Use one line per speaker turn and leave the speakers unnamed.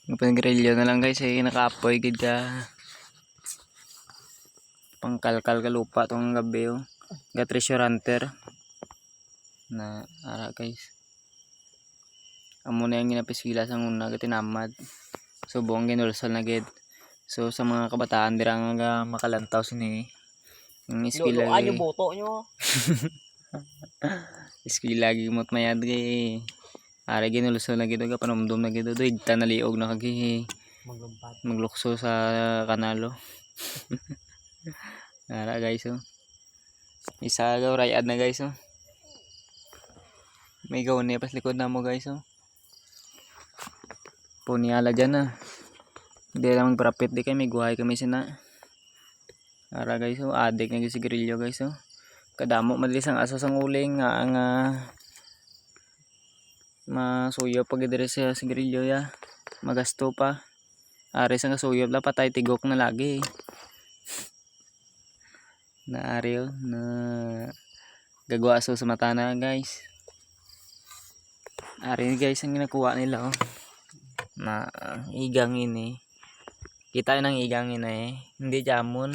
Pang-grilyo na lang guys eh nakaapoy gid ka. Pangkalkal ka lupa tong gabi oh. Ga treasure hunter. Na ara guys. Amo na yung ginapisila sa una ga tinamad. So buong ginulsol na gid. So sa mga kabataan dira nga makalantaw sini. Ang eskwela
Luluan yung boto nyo.
eskwela gi mot mayad kay ara ginulsol na gid ga panumdum na gid do igta naliog na kagi maglukso sa kanalo. Ara guys oh. Isa ga rayad na guys oh. May gawon niya pas likod na mo guys oh. Puniala dyan na. Hindi lang magprapit di kay may guhay kami sina. Ara guys oh, adik na si grilyo guys oh. Kadamo madalis ang asas ang uling nga ang masuyo pag dire sa grilyo ya. Magasto pa. Ari sa suyo la patay tigok na lagi. Na ari oh, na gagwaso sa mata na guys. Ari guys ang ginakuha nila oh. Na igang ini. Kita ng igang ini eh. Hindi jamon.